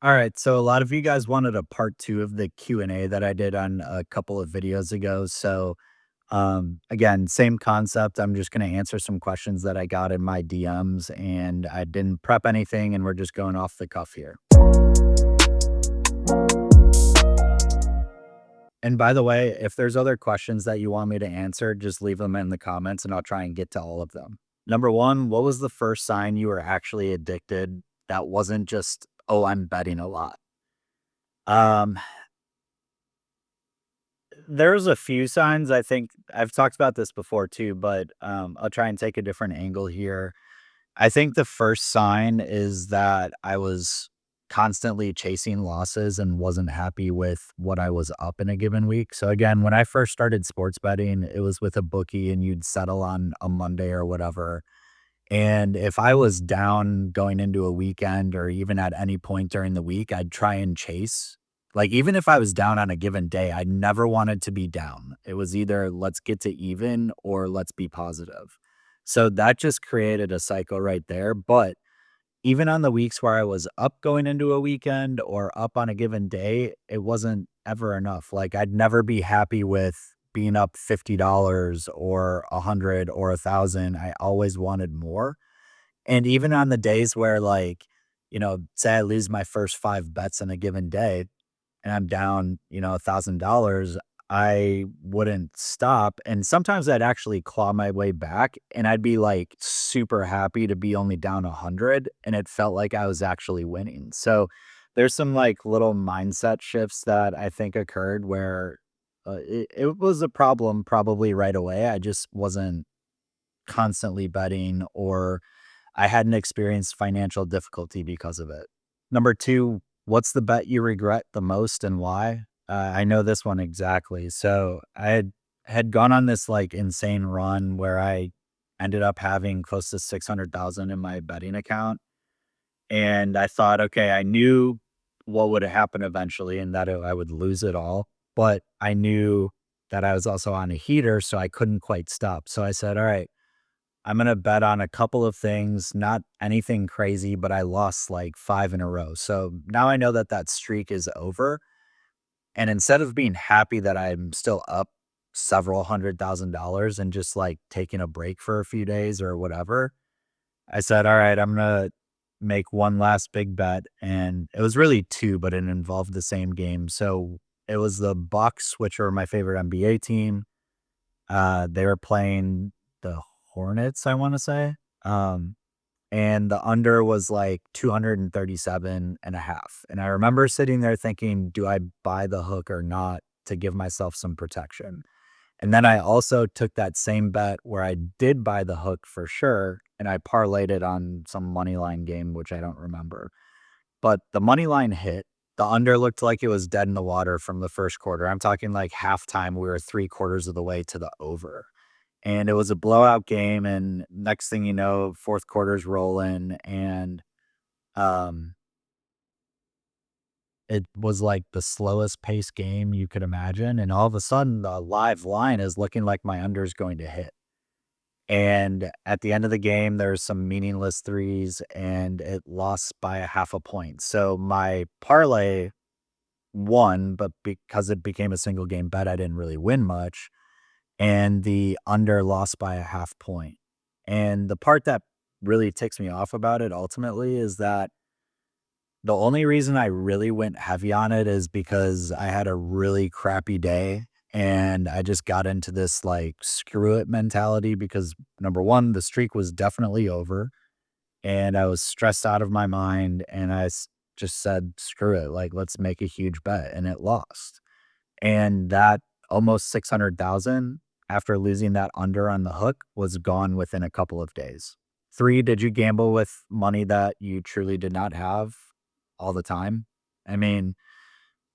All right, so a lot of you guys wanted a part 2 of the Q&A that I did on a couple of videos ago. So, again, same concept. I'm just gonna answer some questions that I got in my DMs, and I didn't prep anything, and we're just going off the cuff here. And by the way, if there's other questions that you want me to answer, just leave them in the comments, and I'll try and get to all of them. Number 1, what was the first sign you were actually addicted that wasn't just, "Oh, I'm betting a lot"? Um There's a few signs. I think I've talked about this before too, but, I'll try and take a different angle here. I think the first sign is that I was constantly chasing losses and wasn't happy with what I was up in a given week. So again, when I first started sports betting, it was with a bookie and you'd settle on a Monday or whatever. And if I was down going into a weekend or even at any point during the week, I'd try and chase. Like, even if I was down on a given day, I never wanted to be down. It was either let's get to even or let's be positive. So that just created a cycle right there. But even on the weeks where I was up going into a weekend or up on a given day, it wasn't ever enough. Like, I'd never be happy with being up $50 or 100 or 1,000. I always wanted more. And even on the days where, like, say I lose my first 5 bets in a given day, and I'm down, $1,000, I wouldn't stop. And sometimes I'd actually claw my way back and I'd be like super happy to be only down 100. And it felt like I was actually winning. So there's some like little mindset shifts that I think occurred where it was a problem probably right away. I just wasn't constantly betting or I hadn't experienced financial difficulty because of it. Number 2, what's the bet you regret the most and why? I know this one exactly. So I had gone on this like insane run where I ended up having close to 600,000 in my betting account. And I thought, okay, I knew what would happen eventually and that I would lose it all. But I knew that I was also on a heater, so I couldn't quite stop. So I said, all right, I'm gonna bet on a couple of things, not anything crazy, but I lost like 5 in a row. So now I know that that streak is over. And instead of being happy that I'm still up several $100,000 and just like taking a break for a few days or whatever, I said, all right, I'm gonna make one last big bet. And it was really two, but it involved the same game. So it was the Bucks, which are my favorite NBA team. They were playing the Hornets, I wanna say, and the under was, like, 237 and a half. And I remember sitting there thinking, "Do I buy the hook or not to give myself some protection?" And then I also took that same bet where I did buy the hook for sure, and I parlayed it on some money line game, which I don't remember. But the money line hit. The under looked like it was dead in the water from the first quarter. I'm talking like halftime, we were 3 quarters of the way to the over. And it was a blowout game, and next thing you know, 4th quarter's rolling, and, um, it was like the slowest paced game you could imagine, and all of a sudden, the live line is looking like my under is going to hit. And at the end of the game, there's some meaningless threes, and it lost by a half a point. So my parlay won, but because it became a single game bet, I didn't really win much, and the under lost by a half point. And the part that really ticks me off about it ultimately is that the only reason I really went heavy on it is because I had a really crappy day and I just got into this like screw it mentality because number one, the streak was definitely over and I was stressed out of my mind and just said, screw it, like let's make a huge bet. And it lost. And that almost 600,000 after losing that under on the hook was gone within a couple of days. 3, did you gamble with money that you truly did not have all the time? I mean,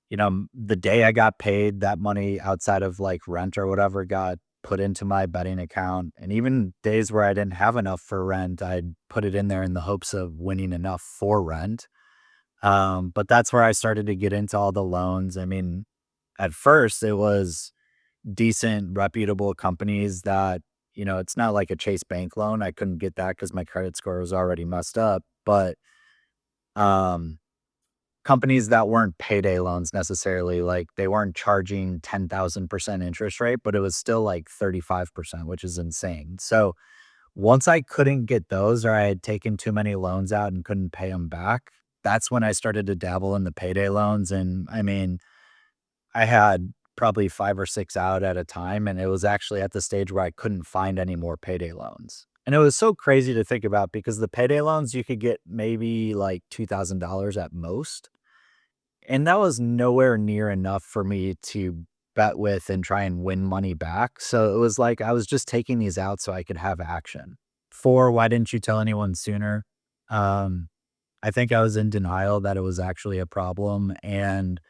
the day I got paid, that money outside of like rent or whatever got put into my betting account. And even days where I didn't have enough for rent, I'd put it in there in the hopes of winning enough for rent. But that's where I started to get into all the loans. I mean, at first it was decent, reputable companies that, it's not like a Chase Bank loan. I couldn't get that because my credit score was already messed up. But um, companies that weren't payday loans necessarily, like, they weren't charging 10,000% interest rate, but it was still, like, 35%, which is insane. So, once I couldn't get those or I had taken too many loans out and couldn't pay them back, that's when I started to dabble in the payday loans, and, I mean, I had probably 5 or 6 out at a time, and it was actually at the stage where I couldn't find any more payday loans. And it was so crazy to think about because the payday loans, you could get maybe, like, $2,000 at most, and that was nowhere near enough for me to bet with and try and win money back, so it was like I was just taking these out so I could have action. 4, why didn't you tell anyone sooner? Um, I think I was in denial that it was actually a problem, and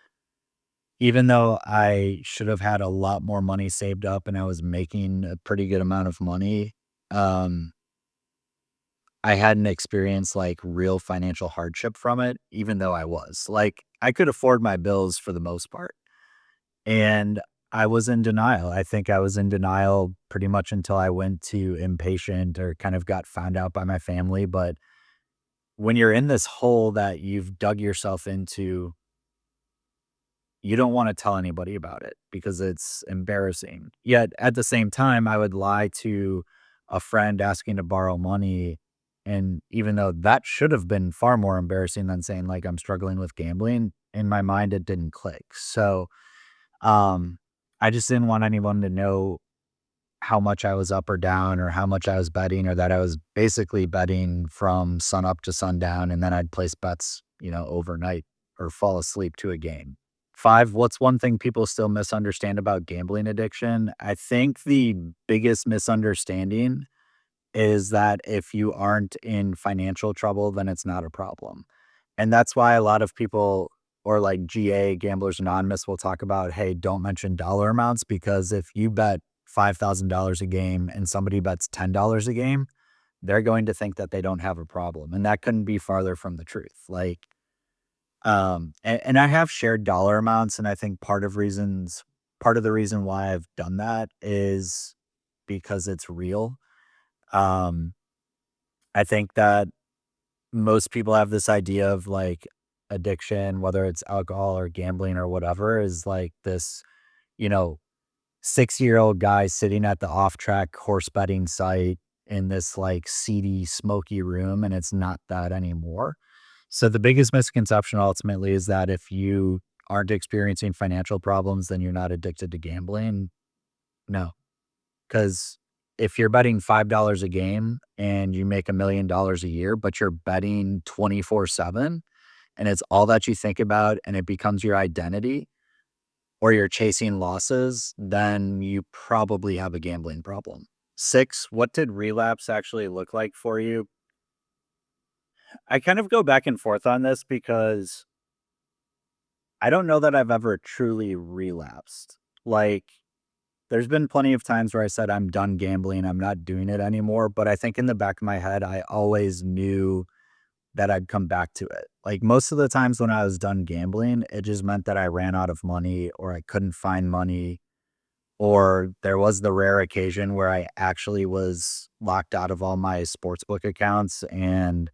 even though I should have had a lot more money saved up and I was making a pretty good amount of money, um, I hadn't experienced, like, real financial hardship from it, even though I was. Like, I could afford my bills for the most part, and I was in denial. I think I was in denial pretty much until I went to inpatient or kind of got found out by my family, but when you're in this hole that you've dug yourself into, you don't wanna tell anybody about it because it's embarrassing. Yet, at the same time, I would lie to a friend asking to borrow money, and even though that should have been far more embarrassing than saying, like, I'm struggling with gambling, in my mind, it didn't click. So, um, I just didn't want anyone to know how much I was up or down or how much I was betting or that I was basically betting from sun up to sundown, and then I'd place bets, overnight or fall asleep to a game. 5, what's one thing people still misunderstand about gambling addiction? I think the biggest misunderstanding is that if you aren't in financial trouble, then it's not a problem. And that's why a lot of people or like GA, Gamblers Anonymous, will talk about, hey, don't mention dollar amounts because if you bet $5,000 a game and somebody bets $10 a game, they're going to think that they don't have a problem. And that couldn't be farther from the truth. Like, and I have shared dollar amounts, and I think part of the reason why I've done that is because it's real. Um, I think that most people have this idea of like addiction, whether it's alcohol or gambling or whatever, is like this, you know, 6-year-old guy sitting at the off track horse betting site in this like seedy, smoky room, and it's not that anymore. So the biggest misconception ultimately is that if you aren't experiencing financial problems, then you're not addicted to gambling. No, because if you're betting $5 a game and you make $1 million a year, but you're betting 24/7 and it's all that you think about and it becomes your identity or you're chasing losses, then you probably have a gambling problem. 6, what did relapse actually look like for you? I kind of go back and forth on this because I don't know that I've ever truly relapsed. Like, there's been plenty of times where I said, I'm done gambling, I'm not doing it anymore, but I think in the back of my head, I always knew that I'd come back to it. Like, most of the times when I was done gambling, it just meant that I ran out of money or I couldn't find money, or there was the rare occasion where I actually was locked out of all my sportsbook accounts and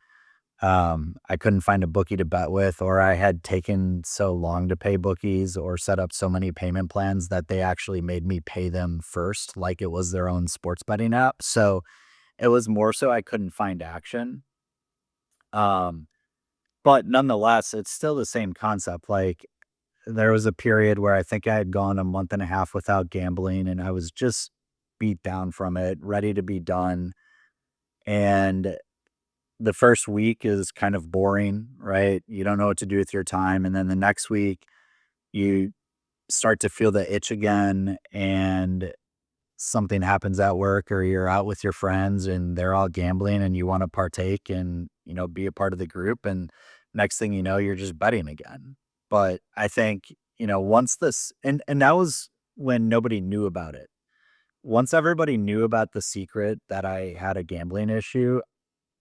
I couldn't find a bookie to bet with, or I had taken so long to pay bookies or set up so many payment plans that they actually made me pay them first, like it was their own sports betting app. So it was more so I couldn't find action. Um, but nonetheless, it's still the same concept. Like there was a period where I think I had gone a month and a half without gambling and I was just beat down from it, ready to be done. And the first week is kind of boring, right? You don't know what to do with your time. And then the next week, you start to feel the itch again, and something happens at work, or you're out with your friends and they're all gambling and you want to partake and, be a part of the group. And next thing you know, you're just betting again. But I think, once this, and that was when nobody knew about it. Once everybody knew about the secret that I had a gambling issue,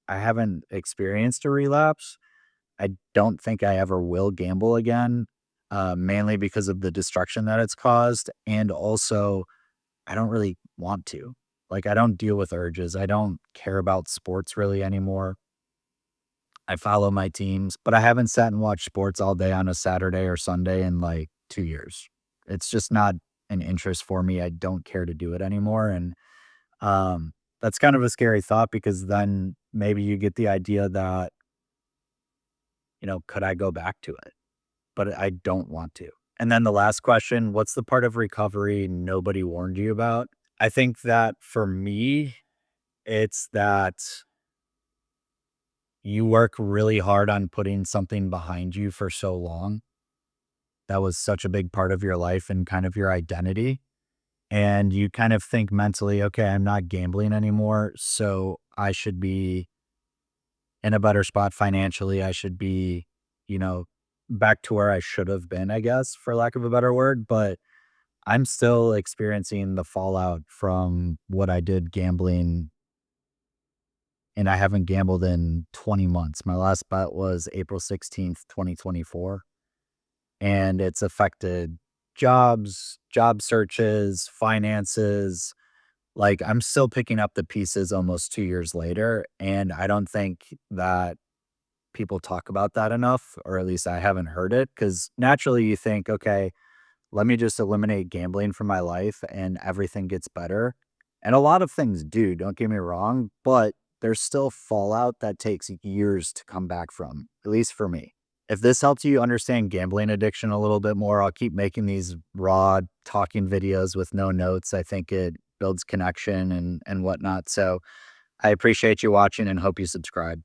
I haven't experienced a relapse. I don't think I ever will gamble again, mainly because of the destruction that it's caused, and also, I don't really want to. Like, I don't deal with urges. I don't care about sports really anymore. I follow my teams, but I haven't sat and watched sports all day on a Saturday or Sunday in, like, 2 years. It's just not an interest for me, I don't care to do it anymore, and, that's kind of a scary thought because then maybe you get the idea that, could I go back to it? But I don't want to. And then the last question, what's the part of recovery nobody warned you about? I think that for me, it's that you work really hard on putting something behind you for so long. That was such a big part of your life and kind of your identity. And you kind of think mentally, okay, I'm not gambling anymore. So I should be in a better spot financially. I should be, you know, back to where I should have been, I guess, for lack of a better word. But I'm still experiencing the fallout from what I did gambling, and I haven't gambled in 20 months. My last bet was April 16th, 2024, and it's affected jobs, job searches, finances. Like, I'm still picking up the pieces almost 2 years later, and I don't think that people talk about that enough, or at least I haven't heard it. Because naturally you think, "Okay, let me just eliminate gambling from my life and everything gets better." And a lot of things do, don't get me wrong, but there's still fallout that takes years to come back from, at least for me. If this helps you understand gambling addiction a little bit more, I'll keep making these raw talking videos with no notes. I think it builds connection and whatnot. So I appreciate you watching and hope you subscribe.